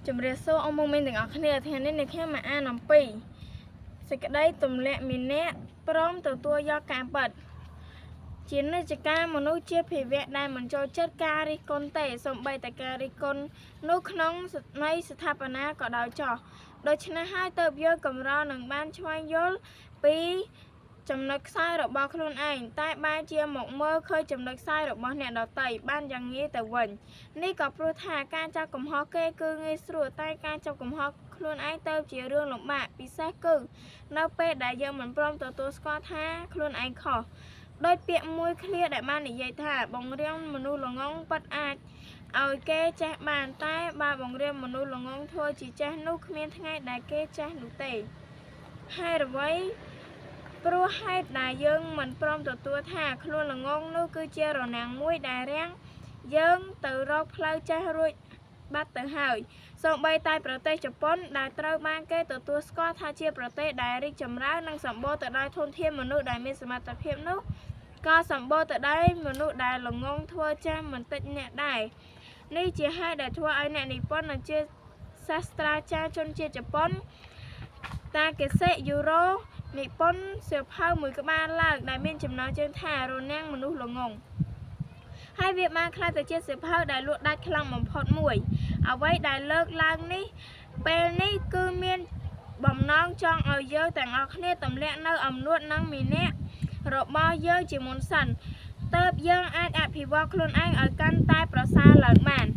ជំរាបសួរអស់មកមានទាំងអស់គ្នាថ្ងៃនេះអ្នកខ្ញុំមកអានអំពីសេចក្តីទម្លាក់ម្នាក់ព្រមទទួលយកការពិតជានិច្ចកាលមនុស្សជាភាវៈដែលមិនចូលចិត្តការរិះគន់ទេសូម្បីតែការរិះគន់នោះក្នុងនៃស្ថាបនាក៏ដោយចោះដូច្នេះហើយទើបយើងកម្រនឹងបានឆ្វេងយល់ពីចំណុចខ្សោយរបស់ខ្លួនឯងតែបែរជាមកមើលឃើញចំណុចខ្សោយរបស់អ្នកដទៃបានយ៉ាងងាយទៅវិញនេះក៏ព្រោះថាការចាប់កំហុសគេគឺងាយស្រួលតែការចាប់កំហុសខ្លួនឯងទៅជារឿងលំបាកពិសេសគឺនៅពេលដែលយើងមិនព្រមទទួលស្គាល់ថាខ្លួនឯងខុសដោយពាក្យមួយឃ្លាដែលបាននិយាយថាបង្រៀនមនុស្សល្ងងពិតអាចឲ្យគេចេះបានតែបើបង្រៀនមនុស្សល្ងងធ្វើជាចេះនោះគ្មានថ្ងៃដែលគេចេះនោះទេហើយអ្វីព្រោះហេតុដែលយើងមិនព្រមទទួលថាខ្លួនល្ងងនោះគឺជារនាំងមួយដែលរាំងយើងទៅរកផ្លូវចេះរួចបាត់ទៅហើយសូម្បីតែប្រទេសជប៉ុនដែលត្រូវបានគេទទួលស្គាល់ថាជាប្រទេសដែលរីកចម្រើននិងសម្បូរទៅដោយធនធានមនុស្សដែលមានសមត្ថភាពនោះក៏សម្បូរទៅដោយមនុស្សដែលល្ងងធ្វើចាស់មិនតិចអ្នកដែរនេះជាហេតុដែលធ្វើឲ្យអ្នកនិពន្ធនិងជាសាស្ត្រាចារ្យជនជាតិជប៉ុនតាកេសេយូរ៉ូនិពន្ធសៀវភៅមួយក្បាលឡើងដែលមានចំណងជើងថារនាំងមនុស្សល្ងងហើយវាបានក្លាយទៅជាសៀវភៅដែលលក់ដាច់ខ្លាំងបំផុតមួយអ្វីដែលលើកឡើងនេះពេលនេះគឺមានបំណងចង់ឲ្យយើងទាំងអស់គ្នាទម្លាក់នៅអំនួតនិងមីនៈរបស់យើងជាមុនសិនទើបយើងអាចអភិវឌ្ឍខ្លួនឯងឲ្យកាន់តែប្រសើរឡើងបាន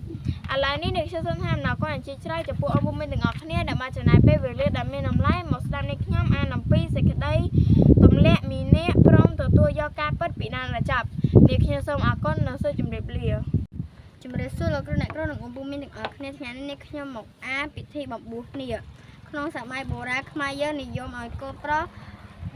ឥឡូវនេះអ្នកខ្ញុំសូមថាអំណរគុណអញ្ជើញជ្រៅចំពោះអស់មិត្តទាំងអស់គ្នាដែលបានចំណាយពេលវេលាដែលមានតម្លៃមកស្ដាប់នេះខ្ញុំអានអំពីសេចក្តីទម្លាក់មីនៈព្រមទទួលយកការពិតពីណាដល់ចប់នេះខ្ញុំសូមអរគុណនិងសូមជម្រាបលាជំរាបសួរលោកគ្រូអ្នកគ្រូនិងអស់មិត្តទាំងអស់គ្នាថ្ងៃនេះខ្ញុំមកអានពិធីបំបួសនាគក្នុងសម័យបុរាណខ្មែរយើងនិយមឲ្យកូនប្រុស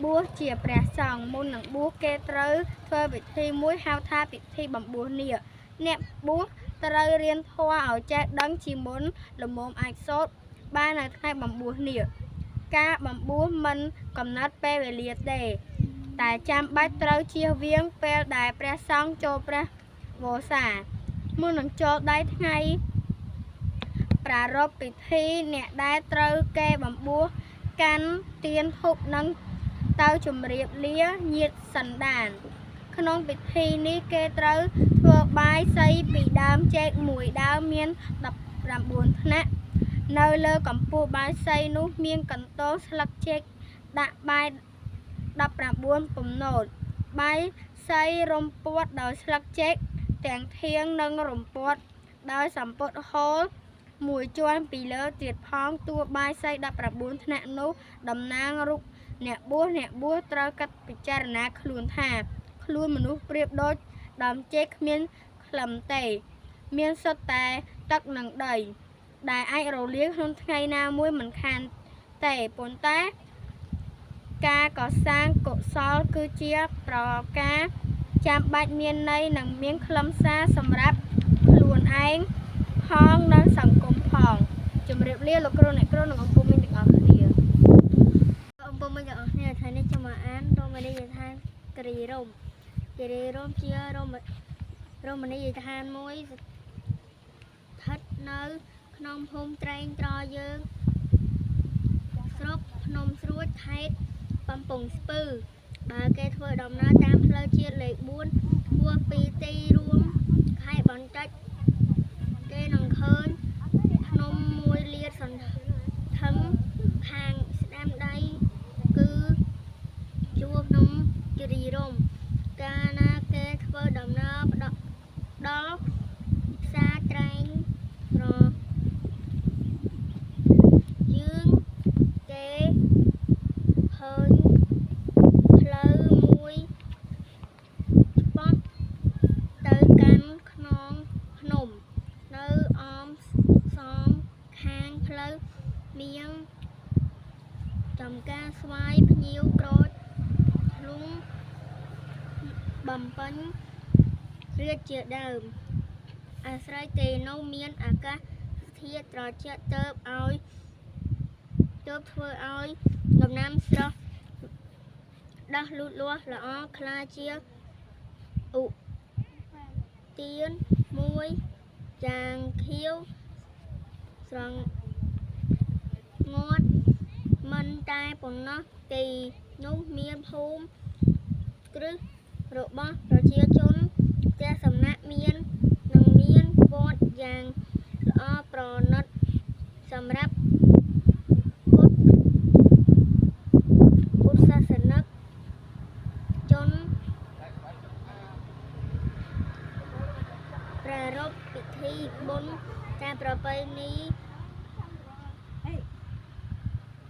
បួសជាព្រះសង្ឃមុននឹងបួសគេត្រូវធ្វើពិធីមួយហៅថាពិធីបំបួសនាគអ្នកបួសត្រូវរៀនធម៌ឲ្យចេះដឹងជាមុនល្មមអាចសូត្របាននៅថ្ងៃបំបួសនាគការបំបួសមិនកំណត់ពេលវេលាទេតែចាំបាច់ត្រូវជៀសវាងពេលដែលព្រះសង្ឃចូលព្រះវស្សាមុននឹងចូលដៃថ្ងៃប្រារព្ធពិធីអ្នកដែលត្រូវគេបំបួសកាន់ទៀនធូបនិងទៅជម្រាបលាញាតិសន្តានក្នុងពិធីនេះគេត្រូវធ្វើបាយសីពីដើមចេកមួយដើមមាន19ថ្នាក់នៅលើកំពូលបាយសីនោះមានកន្ទោស្លឹកចេកដាក់បាយ19ពំនោតបាយសីរំពាត់ដោយស្លឹកចេកទាំងធាងនិងរំពាត់ដោយសម្ពុតហូលមួយជាន់ពីលើទៀតផងតួបាយសី19ថ្នាក់នោះតំណាងរូបអ្នកបួសត្រូវកាត់ពិចារណាខ្លួនថាខ្លួនមនុស្សប្រៀបដូចដើមចេកគ្មានក្លឹមទេមានសុទ្ធតែទឹកនិងដីដែលអាចរលាយក្នុងថ្ងៃណាមួយមិនខានទេប៉ុន្តែការកសាងកុសលគឺជាប្រការចាំបាច់មានន័យនិងមានខ្លឹមសារសម្រាប់ខ្លួនឯងផងនិងសង្គមផងជម្រាបលាលោកគ្រូអ្នកគ្រូនិងអង្គពុំមានទាំងអស់គ្នាអង្គពុំមានទាំងអស់គ្នាថ្ងៃនេះខ្ញុំមកអានរមណីយដ្ឋានគិរីរម្យជារមណីយដ្ឋានមួយស្ថិតនៅក្នុងភូមិត្រែងត្រយើងស្រុកភ្នំស្រួចខេត្តកំពង់ស្ពឺបើគេធ្វើដំណើរតាមផ្លូវជាតិលេខ4ឆ្ពោះពីទីរួមខេត្តបន្តិចគេនឹងឃើញភ្នំមួយលាតសន្ធឹងខាងស្ដាំដៃគឺជួរភ្នំគិរីរម្យកាលណាគេធ្វើដំណើរដល់ផ្សារត្រែងត្រយើងគេឃើញផ្លូវមួយឆ្ពោះទៅកាន់ខ្នងភ្នំនៅអមសងខាងផ្លូវមានចំការស្វាយភ្ញៀវក្រូចធ្លុងបំពេញរាជជាដើមអាស្រ័យទីនោះមានអាកាសធាតុត្រជាក់ទើបធ្វើឲ្យដំណាំស្រស់ដាស់លូតលាស់ល្អខ្លាជាឧទានមួយយ៉ាងខៀវស្រ ងាត់មិនតែប៉ុណ្ណោះទីនោះមានភូមិគ្រឹះរបស់ប្រជាជនផ្ទះសំណាក់មានវត្តយ៉ាងល្អប្រណិតសម្រាប់ពុទ្ធសាសនិកជនប្រារព្ធពិធីបុណ្យតាមប្រពៃណី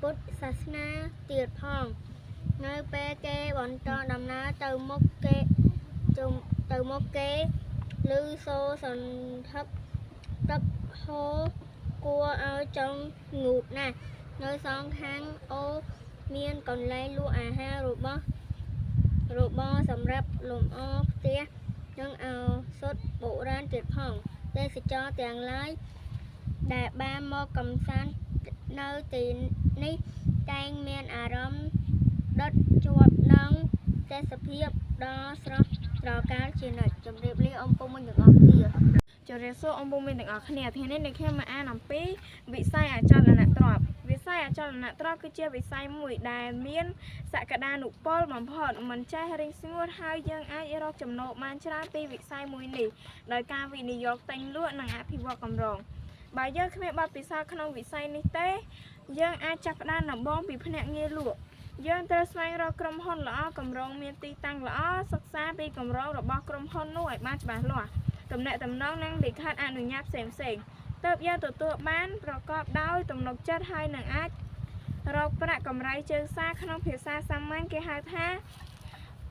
ពុទ្ធសាសនាទៀតផងនៅពេលគេបន្តដំណើរទៅមុខគេឮសូរសន្ធឹកទឹកហូរគួរឲ្យចង់ងូតណាស់នៅសងខាងអូរមានកន្លែងលក់អាហាររបរសម្រាប់លម្អផ្ទះនិងឱសថបុរាណទៀតផងទេសចរទាំងឡាយដែលបានមកកម្សាន្តនៅទីនេះតែងមានអារម្មណ៍ដិតជាប់នឹងទេសភាពដ៏ស្រស់ត្រកាលជានិច្ចជម្រាបលាអំពុំមិញទាំងអស់គ្នាជម្រាបសួរអំពុំមិញទាំងអស់គ្នាថ្ងៃនេះខ្ញុំមកអានអំពីវិស័យអចលនទ្រព្យវិស័យអចលនទ្រព្យគឺជាវិស័យមួយដែលមានសក្តានុពលបំផុតមិនចេះរីងស្ងួតហើយយើងអាចរកចំណូលបានច្រើនពីវិស័យមួយនេះដោយការវិនិយោគទិញលក់និងអភិវឌ្ឍកម្រងបើយើងគ្មានបទពិសោធន៍ក្នុងវិស័យនេះទេយើងអាចចាប់ផ្ដើមដំបូងពីភ្នាក់ងារលក់យើងត្រូវស្វែងរកក្រុមហ៊ុនល្អកម្រងមានទីតាំងល្អសិក្សាពីគម្រោងរបស់ក្រុមហ៊ុននោះឲ្យបានច្បាស់លាស់ទំនាក់ទំនងនិងលិខិតអនុញ្ញាតផ្សេងទើបយើងទទួលបានប្រកបដោយទំនុកចិត្តហើយនឹងអាចរកប្រាក់កម្រៃជើងសារក្នុងភាសាសាមញ្ញគេហៅថា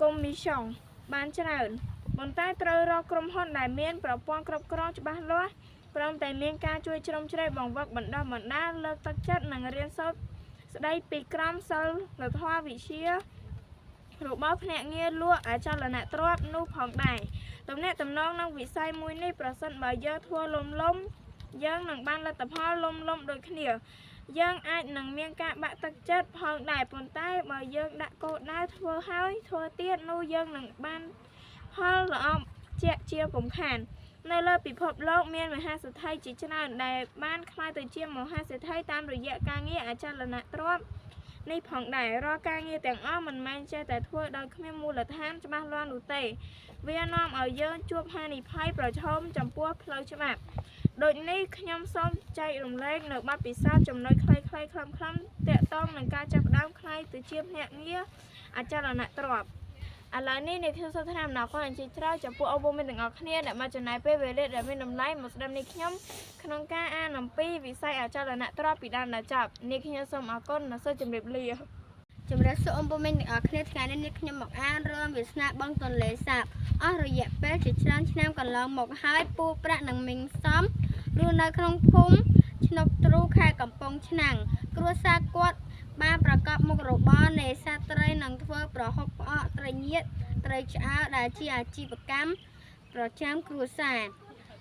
commission បានច្រើនប៉ុន្តែត្រូវរកក្រុមហ៊ុនដែលមានប្រព័ន្ធគ្រប់គ្រងច្បាស់លាស់ព្រមទាំងមានការជួយជ្រោមជ្រែងបង្វឹកបណ្ដុះបណ្ដាលលើកទឹកចិត្តនិងរៀនសូត្រស្ដីពីក្រមសីលធម៌វិជ្ជារបស់ភ្នាក់ងារលក់អចលនទ្រព្យនោះផងដែរទំនាក់ទំនងក្នុងវិស័យមួយនេះប្រសិនបើយើងធ្វើលំយើងនឹងបានលទ្ធផលលំដូចគ្នាយើងអាចនឹងមានការបាក់ទឹកចិត្តផងដែរប៉ុន្តែបើយើងដាក់គោលដៅធ្វើហើយធ្វើទៀតនោះយើងនឹងបានផលល្អជាពុំខាននៅលើពិភពលោកមានមហាសេដ្ឋីជាច្រើនដែលបានក្លាយទៅជាមហាសេដ្ឋីតាមរយៈការងារអចលនទ្រព្យនេះផងដែររាល់ការងារទាំងអស់មិនមែនចេះតែធ្វើដោយគ្មានមូលដ្ឋានច្បាស់លាស់នោះទេវានាំឲ្យយើងជួបហានិភ័យប្រឈមចំពោះផ្លូវច្បាប់ដូចនេះខ្ញុំសូមចែករំលែកនៅបទពិសោធន៍ចំណុចខ្លីៗខ្លឹមៗទាក់ទងនឹងការចាប់ផ្ដើមខ្លាយទៅជាភ្នាក់ងារអចលនទ្រព្យឥឡូវនេះអ្នកខ្ញុំសូមថ្លែងអំណរគុណអញ្ជើញច្រើនចំពោះអបអរមានទាំងអស់គ្នាដែលបានចំណាយពេលវេលាដែលមានតម្លៃមកស្ដាប់នេះខ្ញុំក្នុងការអានអំពីវិស័យអចលនទ្រព្យពីដើមដល់ចប់នេះខ្ញុំសូមអរគុណនិងសូមជម្រាបលាជំរាបសួរអំពុំមិញទាំងអស់គ្នាថ្ងៃនេះខ្ញុំមកអានរឿងវាសនាបឹងទន្លេសាបអស់រយៈពេលជាច្រើនឆ្នាំកន្លងមកហើយពូប្រាក់និងមីងសំរស់នៅក្នុងភូមិឆ្នុកទ្រូខេត្តកំពង់ឆ្នាំងគ្រួសារគាត់បានប្រកបមុខរបរនេសាទត្រីនិងធ្វើប្រហុកផ្អកត្រីញៀតត្រីឆ្អើរដែលជាអាជីវកម្មប្រចាំគ្រួសារ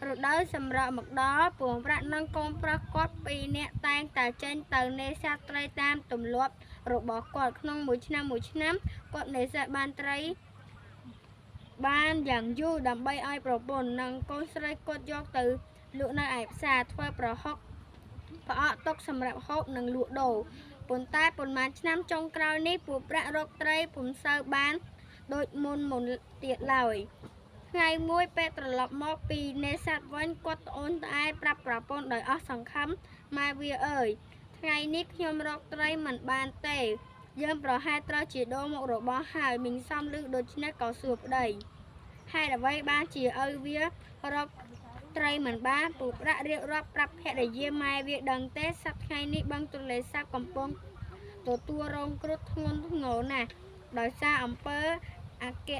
រដូវសម្រាប់មកដល់ពងប្រាក់និងកូនប្រុសគាត់2នាក់តែងតែចេញទៅនេសាទត្រីតាមទម្លាប់របស់គាត់ក្នុងមួយឆ្នាំគាត់នេសាទបានត្រីបានយ៉ាងយូរដើម្បីឲ្យប្រពន្ធនិងកូនស្រីគាត់យកទៅលក់នៅឯផ្សារធ្វើប្រហុកផ្អកទុកសម្រាប់ហូបនិងលក់ដូរប៉ុន្តែប៉ុន្មានឆ្នាំចុងក្រោយនេះពួកប្រាក់រកត្រីពុំសូវបានដូចមុនទៀតឡើយថ្ងៃមួយពេលត្រឡប់មកពីនេសាទវិញគាត់ត្អូញត្អែប្រាប់ប្រពន្ធដោយអស់សង្ឃឹមម៉ែវាអើយថ្ងៃនេះខ្ញុំរកត្រីមិនបានទេយើងប្រហែលត្រូវជាដូរមុខរបស់ហើយមីងសំឮដូច្នេះក៏សួរប្តីហេតុអ្វីបានជាឪវារកត្រីមិនបានពូប្រាក់រៀបរាប់ប្រាប់ភរិយាម៉ែវាដឹងទេសប្តាហ៍នេះបឹងទន្លេសាបកំពុងទទួលរងគ្រោះធ្ងន់ធ្ងរណាស់ដោយសារអំពើអគ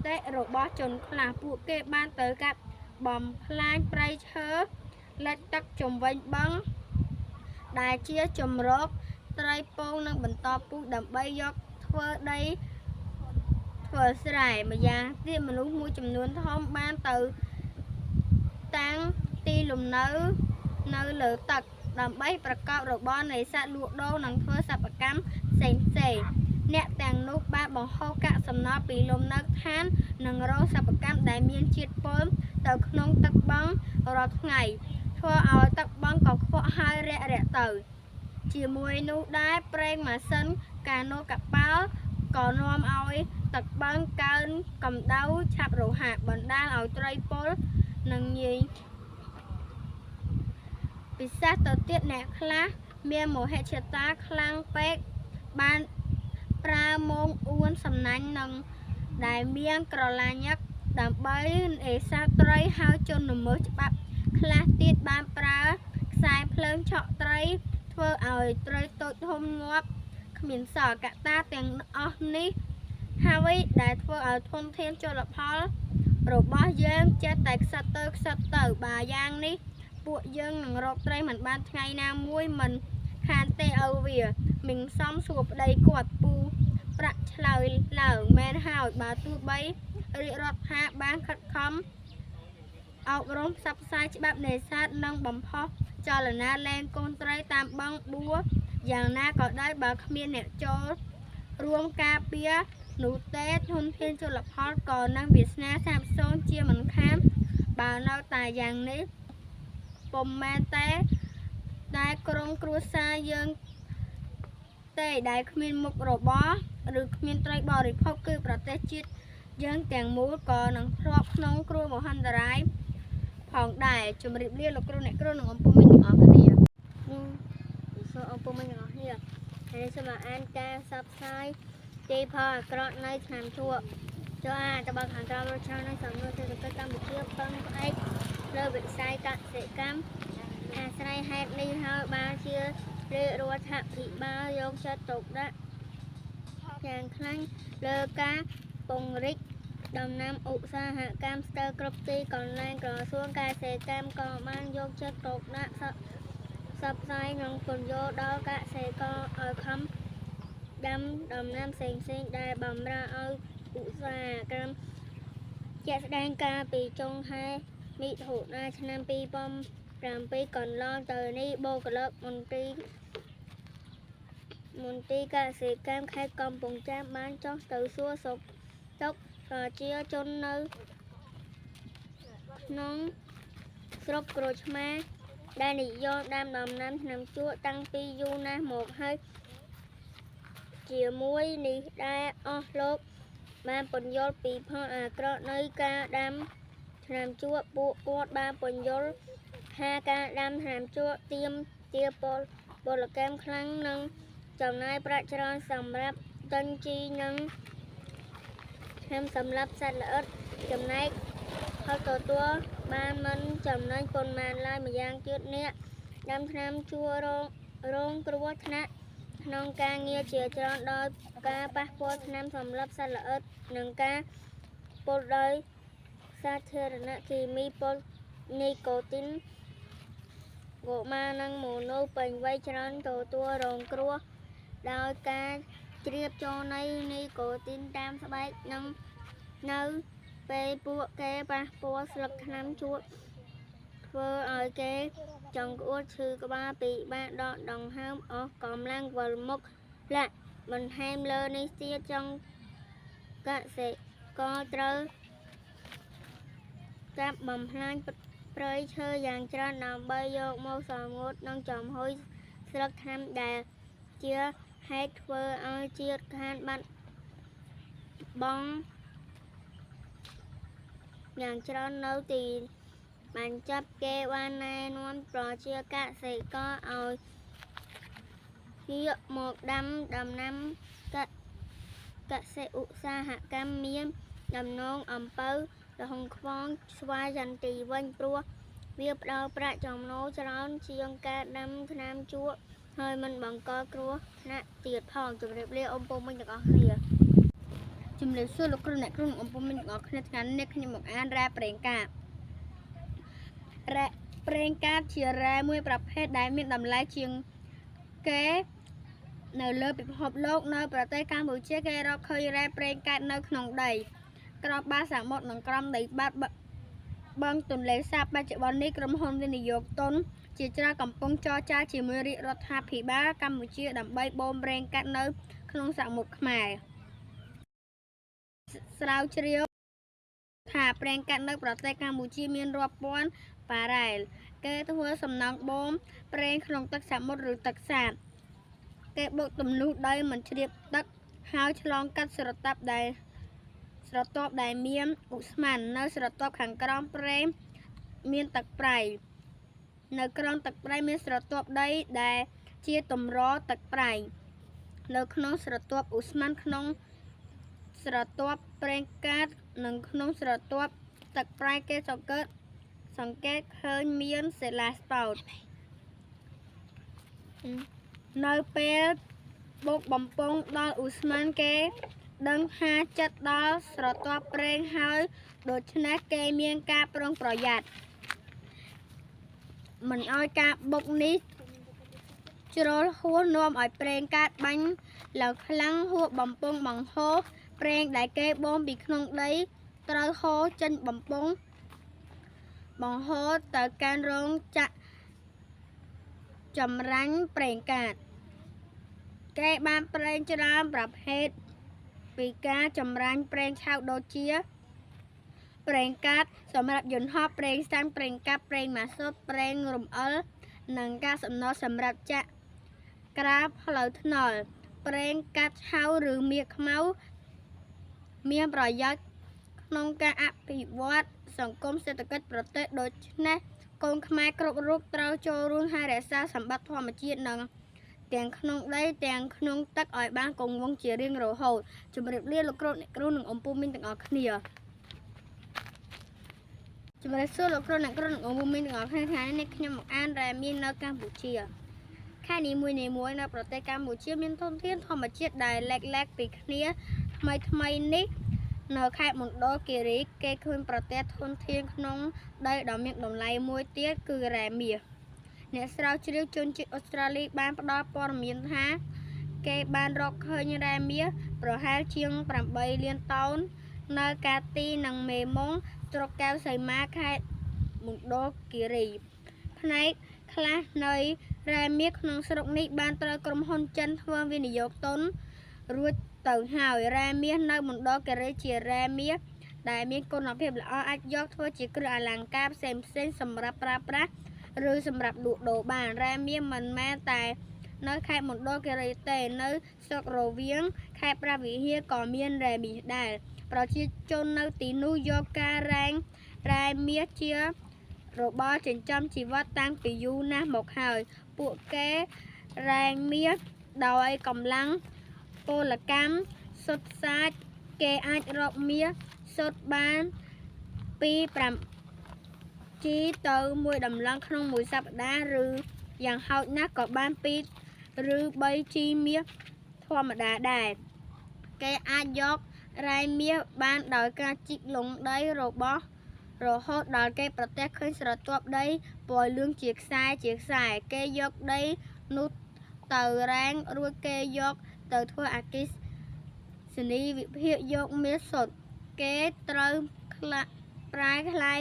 តិរបស់ជនខ្លះពួកគេបានទៅកាប់បំផ្លាញព្រៃឈើលិចទឹកជុំវិញបឹងដែលជាជំរកត្រីពងនិងបន្តពូជដើម្បីយកធ្វើដីធ្វើស្រែម្យ៉ាងទៀតមនុស្សមួយចំនួនធំបានទៅតាំងទីលំនៅនៅលើទឹកដើម្បីប្រកបរបរនេសាទលក់ដូរនិងធ្វើសិប្បកម្មផ្សេងអ្នកទាំងនោះបានបង្ហូរកាកសំណល់ពីលំនៅឋាននិងរោងសិប្បកម្មដែលមានជាតិពុលទៅក្នុងទឹកបឹងរាល់ថ្ងៃធ្វើឲ្យទឹកបឹងកខ្វក់ហើយរាក់ទៅ ជាមួយនោះដែរប្រេងម៉ាស៊ីនកាណូកប៉ាល់ក៏នាំឲ្យទឹកបឹងកើនកម្ដៅឆាប់រហ័សបណ្ដាលឲ្យត្រីពលនិងងាយពិសេសទៅទៀតអ្នកខ្លះមានមហិច្ឆតាខ្លាំងពេកបានប្រើមងអួនសំណាញ់នឹងដែលមានក្រឡាញឹកដើម្បីនេសាទត្រីហើយជនល្មើសច្បាប់ខ្លះទៀតបានប្រើខ្សែភ្លើងឆក់ត្រីធ្វើឲ្យត្រីតូចធំងាប់គ្មានសល់កត្តាទាំងអស់នេះហើយដែលធ្វើឲ្យធនធានជលផលរបស់យើងចេះតែខ្សឹបទៅបើយ៉ាងនេះពួកយើងនឹងរកត្រីមិនបានថ្ងៃណាមួយមិនខានទេឲ្យវាមិនសមសួរប្តីគាត់ពូប្រាក់ឆ្លើយឡើងមែនហើយបើទោះបីរាជរដ្ឋាបានខិតខំអប់រំផ្សព្វផ្សាយច្បាប់នេសាទនិងបំផុសចលនាលែងកូនត្រីតាមបឹងបួយ៉ាងណាក៏ដោយបើគ្មានអ្នកចូលរួមការពារនោះទេធនធានជលផលក៏នឹងវាសនាសាបសូន្យជាមិនខានបើនៅតែយ៉ាងនេះពុំមែនតែក្រុមគ្រួសារយើងទេដែលគ្មានមុខរបរឬគ្មានត្រីបរិភោគគឺប្រទេសជាតិយើងទាំងមូលក៏នឹងធ្លាប់ក្នុងគ្រោះមហន្តរាយផងដែរជម្រាបលាលោកគ្រូអ្នកគ្រូនិងអំពុំមីងទាំងអស់គ្នាសូមអំពុំមីងទាំងអស់គ្នាហើយសូមអានការផ្សព្វផ្សាយទីផលអាក្រក់នៅឆ្នាំជក់ចូលតបខាងក្រោមរកឆ្នាំនៅសំណួរសេដ្ឋកិច្ចកម្ពុជាពឹងផ្អែកលើវិស័យកសិកម្មអាស្រ័យហេតុនេះហើយបានជារាជរដ្ឋាភិបាលយកចិត្តទុកដាក់យ៉ាងខ្លាំងលើការពង្រីកដំណាំឧស្សាហកម្មស្ទើរគ្រប់ទីកន្លែងក្រសួងកសិកម្មក៏បានយកចិត្តទុកដាក់ផ្សព្វផ្សាយនិងពន្យល់ដល់កសិករឲ្យខំដាំដំណាំផ្សេងៗដែលបម្រើឲ្យឧស្សាហកម្មជាក់ស្ដែងកាលពីចុងខែមិថុនាឆ្នាំ2007កន្លងទៅនេះបូកលកមន្ត្រីកសិកម្មខេត្តកំពង់ចាមបានចុះទៅសួរសុខទុក្ខប្រជាជននៅក្នុងស្រុកក្រូចឆ្មាដែលនិយមដាំដំណាំថ្នាំជក់តាំងពីយូរណាស់មកហើយជាមួយនេះដែរអស់លោកបានពន្យល់ពីផលអាក្រក់នៃការដាំថ្នាំជក់ពួកគាត់បានពន្យល់ថាការដាំថ្នាំជក់ទាមទារពលកម្មខ្លាំងនិងចំណាយប្រាក់ច្រើនសម្រាប់ទិញជីនិងថ្នាំសម្រាប់សត្វល្អិតចំណែកផលទទួលបានមិនចំណេញប៉ុន្មានឡើយម្យ៉ាងទៀតអ្នកដាំថ្នាំជក់រងគ្រោះថ្នាក់ក្នុងការងារជាច្រើនដោយការប៉ះពាល់ថ្នាំសម្រាប់សត្វល្អិតនិងការពុលដោយសារធាតុគីមីពុលនីកូទីនកុមារនិងមនុស្សពេញវ័យច្រើនទទួលរងគ្រោះដោយការជ្រាបចូលនៃនីកូទីនតាមស្បែកនិងនៅពេលពួកគេប៉ះពាល់ស្លឹកថ្នាំជក់ធ្វើឲ្យគេចង្អួតឈឺក្បាលពិបាកដកដង្ហើមអស់កម្លាំងវិលមុខលាក់បន្ថែមលើនេះទៀតចង់កសិករត្រូវចាប់បំផ្លាញព្រៃឈើយ៉ាងច្រើនដើម្បីយកមកសម្ងួតនិងចំហុយស្លឹកថ្នាំដែលជាហេតុធ្វើឲ្យជាតិខាតបាត់បង់យ៉ាងច្រើននៅទីបញ្ចប់គេបានណែនាំប្រជាកសិករឲ្យងាកមកដាំដំណាំកសិឧស្សាហកម្មមានដំណងអំពៅរហុងខ្វងស្វាយចន្ទីវិញព្រោះវាផ្ដល់ប្រាក់ចំណូលច្រើនជាងការដាំថ្នាំជក់ហើយមិនបង្កគ្រោះថ្នាក់ទៀតផងជម្រាបលាអំពុំមិញទាំងអស់គ្នាជំរាបសួរលោកគ្រូអ្នកគ្រូអំពុំមិញទាំងអស់គ្នាថ្ងៃនេះខ្ញុំមកអានរ៉ែប្រេងកាតរ៉ែប្រេងកាតជារ៉ែមួយប្រភេទដែលមានតម្លៃជាងគេនៅលើពិភពលោកនៅប្រទេសកម្ពុជាគេរកឃើញរ៉ែប្រេងកាតនៅក្នុងដីក្របបាតសមុទ្រនិងក្រោមដីបាតបឹងទន្លេសាបបច្ចុប្បន្ននេះក្រុមហ៊ុនវិនិយោគទុនជាច្រើនកំពុងចរចាជាមួយរាជរដ្ឋាភិបាលកម្ពុជាដើម្បីបូមប្រេងកាតនៅក្នុងសមុទ្រខ្មែរស្រាវជ្រាវថាប្រេងកាតនៅប្រទេសកម្ពុជាមានរាប់ពាន់បារ៉ែលគេធ្វើសំណង់បូមប្រេងក្នុងទឹកសមុទ្រឬទឹកសាប គេបុកទំនួលដីមិនជ្រាបទឹកហើយឆ្លងកាត់ស្រទាប់ដែលមានឧស្ម័ននៅស្រទាប់ខាងក្រោមព្រែកមានទឹកប្រៃនៅក្រោមទឹកប្រៃមានស្រទាប់ដីដែលជាតម្រទឹកប្រៃនៅក្នុងស្រទាប់ឧស្ម័នក្នុងស្រទាប់ប្រេងកាតនិងក្នុងស្រទាប់ទឹកប្រៃគេសង្កេតឃើញមានសិលាស្ពោតនៅពេលបុកបំពង់ដល់ឧស្ម័នគេដឹងថាចិត្តដល់ស្រទាប់ប្រេងហើយដូច្នេះគេមានការប្រុងប្រយ័ត្នមិនឲ្យការបុកនេះជ្រុលហួសនាំឲ្យប្រេងកាតបាញ់ឡើងខ្លាំងហួសបំពង់បង្ហូរប្រេងដែលគេបូមពីក្នុងដីត្រូវហូរចេញបំពង់បង្ហូរទៅកាន់រោងចក្រចម្រាញ់ប្រេងកាតគេបានប្រេងច្រើនប្រភេទពីការចម្រាញ់ប្រេងឆៅដូចជាប្រេងកាតសម្រាប់យន្តហោះប្រេងសាំងប្រេងកាប់ប្រេងម៉ាស៊ូតប្រេងរំអិលនិងការសំណល់សម្រាប់ចាក់ក្រាបផ្លូវថ្នល់ប្រេងកាតឆៅឬមាសខ្មៅមានប្រយោជន៍ក្នុងការអភិវឌ្ឍសង្គមសេដ្ឋកិច្ចប្រទេសដូច្នេះកូនខ្មែរគ្រប់រូបត្រូវចូលរួមហើយរក្សាសម្បត្តិធម្មជាតិនិងទាំងក្នុងដីទាំងក្នុងទឹកឲ្យបានគង់វង្សជារៀងរហូតជម្រាបលាលោកគ្រូអ្នកគ្រូនិងអំពូមីងទាំងអស់គ្នាជម្រាបសួរលោកគ្រូអ្នកគ្រូនិងអំពូមីងទាំងអស់គ្នាថ្ងៃនេះខ្ញុំមកអានរ៉ាមីនៅកម្ពុជាខេត្តនីមួយៗនៅប្រទេសកម្ពុជាមានធនធានធម្មជាតិដែលឡែកពីគ្នាថ្មីនេះនៅខេត្តមណ្ឌលគិរីគេឃើញប្រទេសធនធានក្នុងដីដ៏មានតម្លៃមួយទៀតគឺរ៉ាមាសអ្នកស្រាវជ្រាវជនជាតិអូស្ត្រាលីបានផ្ដល់ព័ត៌មានថាគេបានរកឃើញរ៉ាមាសប្រហែលជាង8លានតោននៅកាទីនិងមេម៉ុងស្រុកកែវសីមាខេត្តមណ្ឌលគិរីផ្នែកខ្លះនៃរ៉ាមាសក្នុងស្រុកនេះបានត្រូវក្រុមហ៊ុនចិនធ្វើវិនិយោគទុនរួចទៅហើយរ៉ាមាសនៅមណ្ឌលគិរីជារ៉ាមាសដែលមានគុណភាពល្អអាចយកធ្វើជាគ្រឿងអលង្ការផ្សេងសម្រាប់ប្រើប្រាស់ឬសម្រាប់លក់ដូរបានរ៉ាមាសមិនមែនតែនៅខេត្តមណ្ឌលគិរីទេនៅស្រុករវៀងខេត្តព្រះវិហារក៏មានរ៉ាមាសដែរប្រជាជននៅទីនោះយកការរ៉ាមាសជារបរចិញ្ចឹមជីវិតតាំងពីយូរណាស់មកហើយពួកគេរ៉ាមាសដោយកម្លាំងពលកម្មសុទ្ធសាធគេអាចរកមាសសុទ្ធបានពី5ជីទៅ1ដំឡឹងក្នុងមួយសប្តាហ៍ឬយ៉ាងហោចណាស់ក៏បាន2ឬ3ជីមាសធម្មតាដែរគេអាចយករ៉ាមាសបានដោយការជីកលងដីរបស់រហូតដល់គេប្រទះឃើញស្រទាប់ដីពណ៌លឿងជាខ្សែគេយកដីនោះទៅរ៉ាងរួចគេយកទៅធ្វើអគ្គិសនីវិភាគយកមាសសុទ្ធគេត្រូវប្រែក្លាយ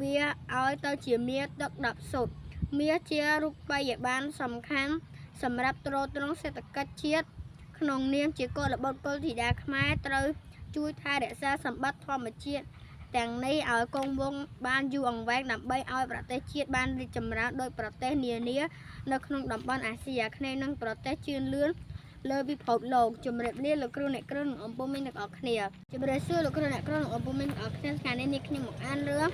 វាឲ្យទៅជាមាសទឹក10សុទ្ធមាសជារូបិយប័ណ្ណសំខាន់សម្រាប់ទ្រទ្រង់សេដ្ឋកិច្ចជាតិក្នុងនាមជាកុលបុត្រកុលធីតាខ្មែរត្រូវជួយថែរក្សាសម្បត្តិធម្មជាតិទាំងនេះឲ្យគង់វង្សបានយូរអង្វែងដើម្បីឲ្យប្រទេសជាតិបានរីកចម្រើនដោយប្រទេសនានានៅក្នុងតំបន់អាស៊ីអាគ្នេយ៍និងប្រទេសជឿនលឿនលើពិភពលោកជម្រាបលាលោកគ្រូអ្នកគ្រូនិងអំពូមីងទាំងអស់គ្នាជម្រាបសួរលោកគ្រូអ្នកគ្រូនិងអំពូមីងទាំងអស់គ្នាថ្ងៃនេះខ្ញុំមកអានរឿង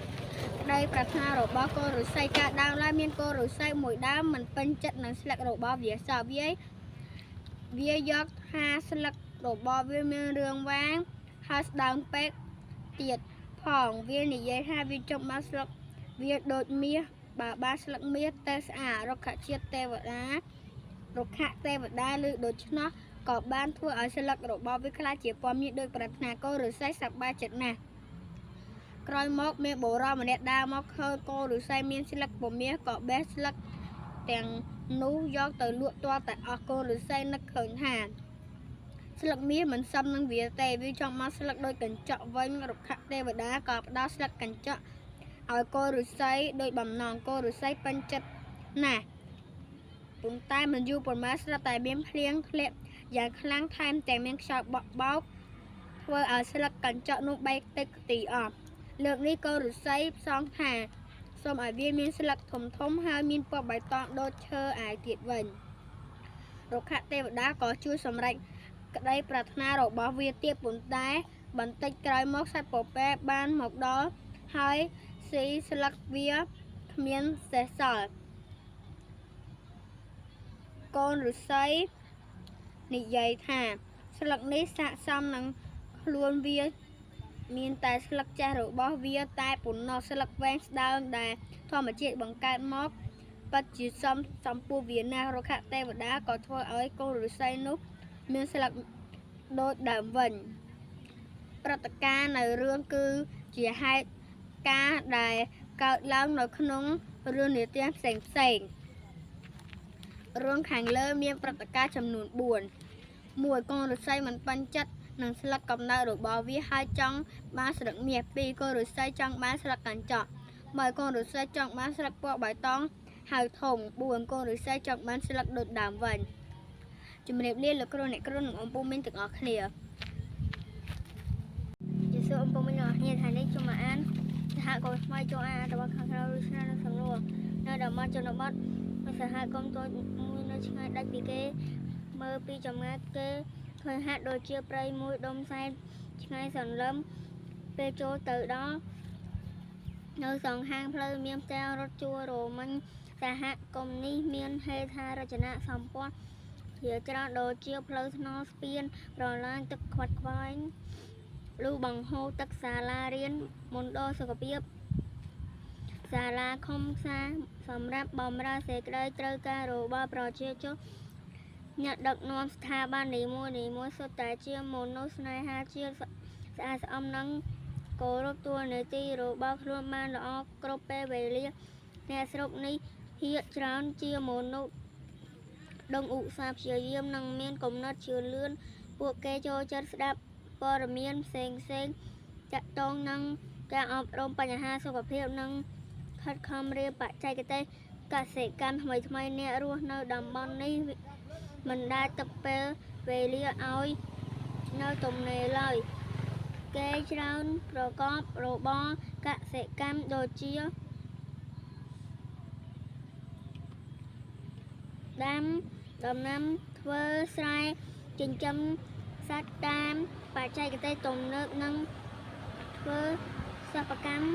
ក្តីប្រាថ្នារបស់កូនឫស្សីកាលដើមឡើយមានកូនឫស្សីមួយដើមមិនពេញចិត្តនឹងស្លឹករបស់វាសោះវាយកថាស្លឹករបស់វាមានរឿងវាងហើយស្ដើងពេកទៀតផងវានិយាយថាវាចង់បានស្លឹកវាដូចមាសបើបានស្លឹកមាសទៅស្អាតរុក្ខជាតិទេវតាឬដូច្នោះក៏បានធ្វើឲ្យស្លឹករបស់វាខ្លាចជាពណ៌មាសដោយប្រាថ្នាកូនឫស្សីសប្បាយចិត្តណាស់ក្រោយមកមានបុរសម្នាក់ដើរមកឃើញកូនឫស្សីមានស្លឹកពណ៌មាសក៏បេះស្លឹកទាំងនោះយកទៅលក់ទាល់តែអស់កូនឫស្សីនឹកឃើញថាស្លឹកមាសមិនសមនឹងវាទេវាចង់មកស្លឹកដូចកញ្ចក់វិញរុក្ខទេវតាក៏ផ្ដល់ស្លឹកកញ្ចក់ឲ្យកូនឫស្សីដោយបំណងកូនឫស្សីពេញចិត្តណាស់ប៉ុន្តែមិនយូរប៉ុន្មានស្រាប់តែមានភ្លៀងធ្លាក់យ៉ាងខ្លាំងថែមទាំងមានខ្យល់បក់បោកធ្វើឲ្យស្លឹកកញ្ចក់នោះបែកទឹកទីអស់លើកនេះកូនឫស្សីផ្សងថាសូមឲ្យវាមានស្លឹកធំហើយមានពណ៌បៃតងដូចឈើឯទៀតវិញ រុក្ខទេវតាក៏ជួយសម្រេចក្តីប្រាថ្នារបស់វាទៀតប៉ុន្តែបន្តិចក្រោយមកសត្វពពែបានមកដល់ហើយស៊ីស្លឹកវាគ្មានសេះសល់កូនឫស្សីនិយាយថាស្លឹកនេះស័ក្តិសមនឹងខ្លួនវាមានតែស្លឹកចាស់របស់វាតែប៉ុណ្ណោះស្លឹកវែងស្ដើងដែលធម្មជាតិបង្កើតមកពិតជាសំពោះវាណាស់រុក្ខទេវតាក៏ធ្វើឲ្យកូនឫស្សីនោះមានស្លឹកដូចដើមវិញព្រឹត្តិការណ៍នៅរឿងគឺជាហេតុការណ៍ដែលកើតឡើងនៅក្នុងរឿងនិទានផ្សេងរឿងខាងលើមានព្រឹត្តិការណ៍ចំនួន4 1. កូនឫស្សីមិនពេញចិត្តនឹងស្លឹកកំណើតរបស់វាហើយចង់បានស្លឹកមាស 2. កូនឫស្សីចង់បានស្លឹកកញ្ចក់ 3. កូនឫស្សីចង់បានស្លឹកពណ៌បៃតងហើយធំ 4. កូនឫស្សីចង់បានស្លឹកដូចដើមវិញជំរាបលាលោកគ្រូអ្នកគ្រូនិងអំពូមីងទាំងអស់គ្នាជាសួរអំពូមីងទាំងអស់គ្នាថ្ងៃនេះខ្ញុំមកអានសហគមន៍ថ្មីចូលអានរបស់ខាងក្រៅឬស្នានៅសំណួរនៅតំបន់ជនបទសហគមន៍តូចមួយនៅឆ្ងាយដាច់ពីគេមើលពីចម្ងាយគេឃើញហាក់ដូចជាព្រៃមួយដុំសែនឆ្ងាយសន្លឹមពេលចូលទៅដល់នៅសងខាងផ្លូវមានផ្ទាំងរត់ជួររមិញសហគមន៍នេះមានហេដ្ឋារចនាសម្ព័ន្ធជាច្រើនដូចជាផ្លូវថ្នល់ស្ពានប្រឡាយទឹកខ្វាត់ខ្វែងលូបង្ហូរទឹកសាលារៀនមណ្ឌលសុខភាពសាលាឃុំផ្សារសម្រាប់បម្រើសេចក្តីត្រូវការរបស់ប្រជាជនអ្នកដឹកនាំស្ថាប័ននីមួយសុទ្ធតែជាមនុស្សស្នេហាជាតិស្អាតស្អំនិងគោរពតួនាទីរបស់ខ្លួនបានល្អគ្រប់ពេលវេលាអ្នកស្រុកនេះភាគច្រើនជាមនុស្សដឹងឧស្សាហ៍ព្យាយាមនិងមានគំនិតជឿនលឿនពួកគេចូលចិត្តស្ដាប់ព័ត៌មានផ្សេងតាក់ទងនឹងការអប់រំបញ្ហាសុខភាពនិងខិតខំរៀនបច្ចេកទេសកសិកម្មថ្មីអ្នករស់នៅតំបន់នេះមិនដែលទឹកពេលវេលាឲ្យនៅទំនេរឡើយគេច្រើនប្រកបរបរកសិកម្មដូចជាដាំដំណាំធ្វើស្រែចិញ្ចឹមសត្វតាមបច្ចេកទេសទំនើបនិងធ្វើសិប្បកម្ម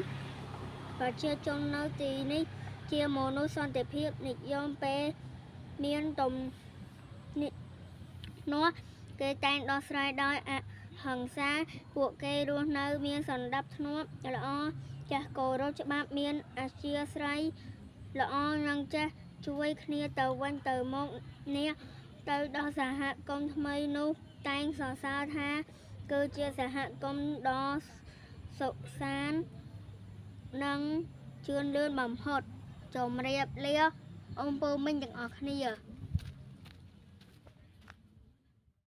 ប្រជាជននៅទីនេះជាមនុស្សសន្តិភាពនិយមពេលមានទំនាស់គេតែងដោះស្រាយដោយអហិង្សាពួកគេរស់នៅមានសណ្ដាប់ធ្នាប់ល្អចាស់គោរពច្បាប់មានអធ្យាស្រ័យល្អនិងចេះជួយគ្នាទៅវិញទៅមកនេះទៅដល់សហគមន៍ថ្មីនោះតែងសរសើរថាគឺជាសហគមន៍ដ៏សុខសាន្តនិងជឿនលឿនបំផុតជម្រាបលាអំពើមិញទាំងអស់គ្នា